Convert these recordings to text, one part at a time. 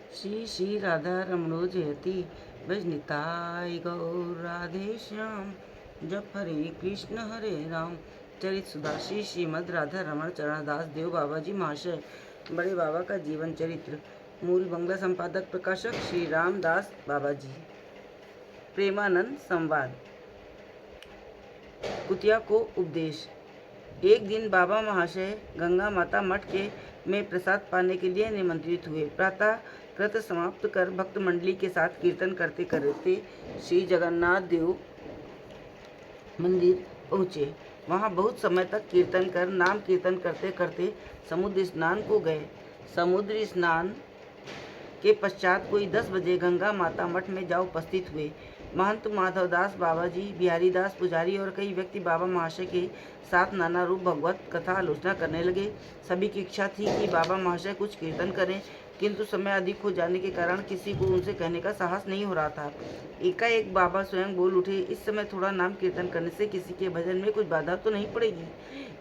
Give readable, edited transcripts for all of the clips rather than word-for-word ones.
श्री श्री राधा रमणो जयति भजनिताय गौर राधे श्याम। जप हरे कृष्ण हरे राम। चरित सुधा श्री श्रीमद राधा रमण चरणदास देव बाबा जी महाशय। बड़े बाबा का जीवन चरित्र। मूल बंगला संपादक प्रकाशक श्री रामदास बाबा जी। प्रेमानंद संवाद। कुतिया को उपदेश। एक दिन बाबा महाशय गंगा माता मठ के में प्रसाद पाने के लिए निमंत्रित हुए। प्रातः कृत समाप्त कर भक्त मंडली के साथ कीर्तन करते करते श्री जगन्नाथ देव मंदिर पहुँचे। वहाँ बहुत समय तक कीर्तन कर नाम कीर्तन करते करते समुद्र स्नान को गए। समुद्र स्नान के पश्चात कोई 10 बजे गंगा माता मठ में जा उपस्थित हुए। महंत माधवदास बाबा जी, बिहारी दास पुजारी और कई व्यक्ति बाबा महाशय के साथ नाना रूप भगवत कथा आलोचना करने लगे। सभी की इच्छा थी कि बाबा महाशय कुछ कीर्तन करें, किंतु समय अधिक हो जाने के कारण किसी को उनसे कहने का साहस नहीं हो रहा था। एकाएक बाबा स्वयं बोल उठे, इस समय थोड़ा नाम कीर्तन करने से किसी के भजन में कुछ बाधा तो नहीं पड़ेगी।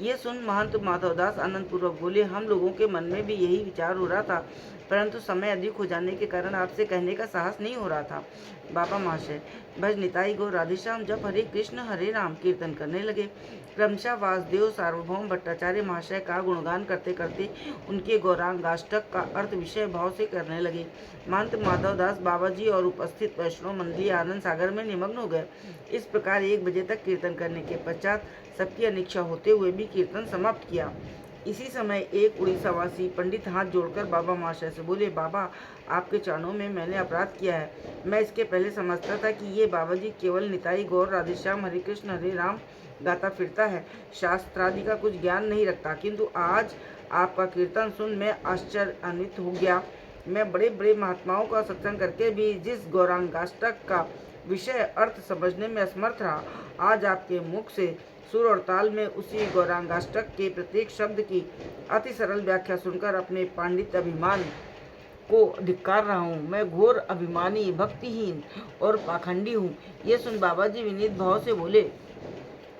ये सुन महंत माधवदास आनंद पूर्वक बोले, हम लोगों के मन में भी यही विचार हो रहा था, परंतु समय अधिक हो जाने के कारण आपसे कहने का साहस नहीं हो रहा था। बाबा महाशय भज निताई गो राधेश्याम जप हरे कृष्ण हरे राम कीर्तन करने लगे। क्रमशः वासुदेव सार्वभौम भट्टाचार्य महाशय का गुणगान करते करते उनके गौरांगाष्टक का अर्थ विषय भाव से करने लगे। महंत माधवदास बाबा जी और उपस्थित वैष्णव मंडली आनंद सागर में निमग्न हो गए। इस प्रकार 1 बजे तक कीर्तन करने के पश्चात सबकी अनिच्छा होते हुए भी कीर्तन समाप्त किया। इसी समय एक उड़ीसावासी पंडित हाथ जोड़कर बाबा महाशय से बोले, बाबा आपके चरणों में मैंने अपराध किया है। मैं इसके पहले समझता था कि ये बाबा जी केवल निताई गौर राधेश्याम हरे कृष्ण हरे राम गाता फिरता है, शास्त्रादि का कुछ ज्ञान नहीं रखता, किंतु आज आपका कीर्तन सुन मैं आश्चर्यान्वित हो गया। मैं बड़े बड़े महात्माओं का सत्संग करके भी जिस गौरांगाष्टक का विषय अर्थ समझने में असमर्थ रहा, आज आपके मुख से सुर और ताल में उसी गौरांगाष्टक के प्रत्येक शब्द की अति सरल व्याख्या सुनकर अपने पांडित्य अभिमान को धिक्कार रहा हूँ। मैं घोर अभिमानी, भक्तिहीन और पाखंडी हूँ। ये सुन बाबा जी विनीत भाव से बोले,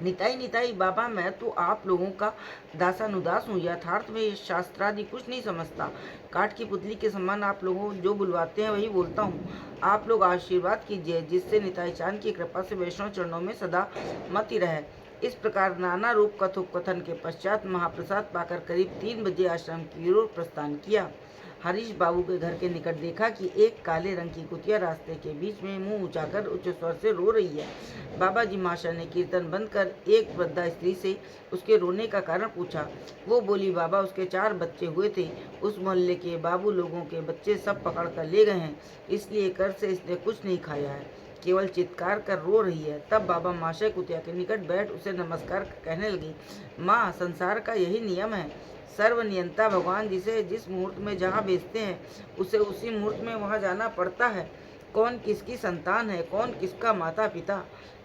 निताई निताई बाबा, मैं तो आप लोगों का दासानुदास हूँ। यथार्थ में शास्त्रादि कुछ नहीं समझता। काठ की पुतली के समान आप लोगों जो बुलवाते हैं वही बोलता हूँ। आप लोग आशीर्वाद कीजिए, जिससे निताई चांद की कृपा से वैष्णव चरणों में सदा मति रहे। इस प्रकार नाना रूप कथोपकथन के पश्चात महाप्रसाद पाकर करीब 3 बजे आश्रम की ओर प्रस्थान किया। हरीश बाबू के घर के निकट देखा कि एक काले रंग की कुतिया रास्ते के बीच में मुंह ऊंचाकर उच्च स्वर से रो रही है। बाबा जी महाशय ने कीर्तन बंद कर एक वृद्धा स्त्री से उसके रोने का कारण पूछा। वो बोली, बाबा उसके 4 बच्चे हुए थे, उस मोहल्ले के बाबू लोगों के बच्चे सब पकड़ कर ले गए हैं, इसलिए कर से इसने कुछ नहीं खाया है, केवल चित्कार कर रो रही है। तब बाबा महाशय कुतिया के निकट बैठ उसे नमस्कार कहने लगी, माँ, संसार का यही नियम है। सर्वनियंता भगवान जिसे जिस मुहूर्त में जहाँ भेजते हैं उसे उसी मुहूर्त में वहाँ जाना पड़ता है। कौन किसकी संतान है, कौन किसका माता पिता,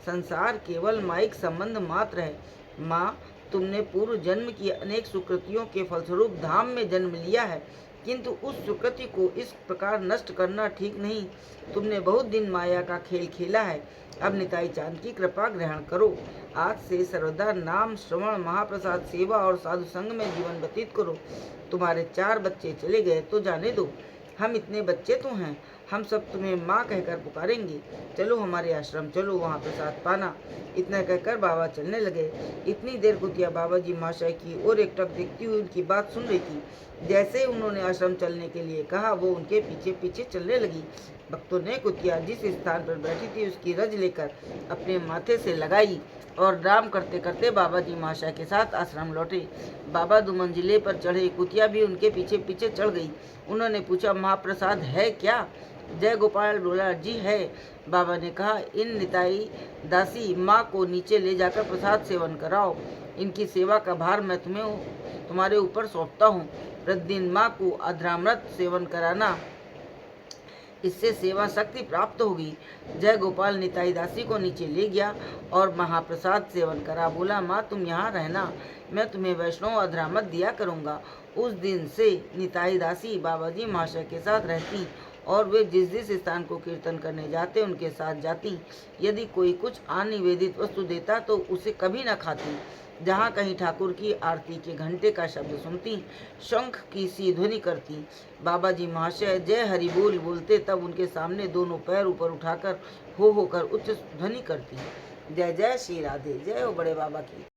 संसार केवल माइक संबंध मात्र है। माँ, तुमने पूर्व जन्म की अनेक सुकृतियों के फलस्वरूप धाम में जन्म लिया है, किंतु उस सुकृति को इस प्रकार नष्ट करना ठीक नहीं। तुमने बहुत दिन माया का खेल खेला है, अब निताई चांद की कृपा ग्रहण करो। आज से सर्वदा नाम श्रवण, महाप्रसाद सेवा और साधु संग में जीवन व्यतीत करो। तुम्हारे 4 बच्चे चले गए तो जाने दो, हम इतने बच्चे तो हैं, हम सब तुम्हें माँ कहकर पुकारेंगे। चलो हमारे आश्रम चलो, वहाँ प्रसाद पाना। इतना कहकर बाबा चलने लगे। इतनी देर कुतिया बाबा जी महाशय की ओर एकटक देखती हुई उनकी बात सुन रही थी। जैसे ही उन्होंने आश्रम चलने के लिए कहा, वो उनके पीछे पीछे चलने लगी। भक्तों ने कुतिया जिस स्थान पर बैठी थी उसकी रज लेकर अपने माथे से लगाई और राम करते करते बाबा जी महाशय के साथ आश्रम लौटे। बाबा 2 मंजिले पर चढ़े, कुतिया भी उनके पीछे पीछे चढ़ गई। उन्होंने पूछा, महाप्रसाद है क्या? जय गोपाल बोला, जी है। बाबा ने कहा, इन निताई दासी माँ को नीचे ले जाकर प्रसाद सेवन कराओ। इनकी सेवा का भार मैं तुम्हारे ऊपर सौंपता हूँ। प्रतिदिन माँ को अधरामृत सेवन कराना, इससे सेवा शक्ति प्राप्त होगी। जय गोपाल निताई दासी को नीचे ले गया और महाप्रसाद सेवन करा। बोला, माँ तुम यहाँ रहना, मैं तुम्हें वैष्णव अधरामत दिया करूँगा। उस दिन से निताई दासी बाबा जी महाशय के साथ रहती और वे जिस जिस स्थान को कीर्तन करने जाते उनके साथ जाती। यदि कोई कुछ अनिवेदित वस्तु देता तो उसे कभी न खाती। जहाँ कहीं ठाकुर की आरती के घंटे का शब्द सुनती, शंख की सी ध्वनि करती, बाबा जी महाशय जय हरि बोल बोलते, तब उनके सामने दोनों पैर ऊपर उठाकर हो होकर उच्च ध्वनि करती। जय जय श्री राधे। जय हो बड़े बाबा की।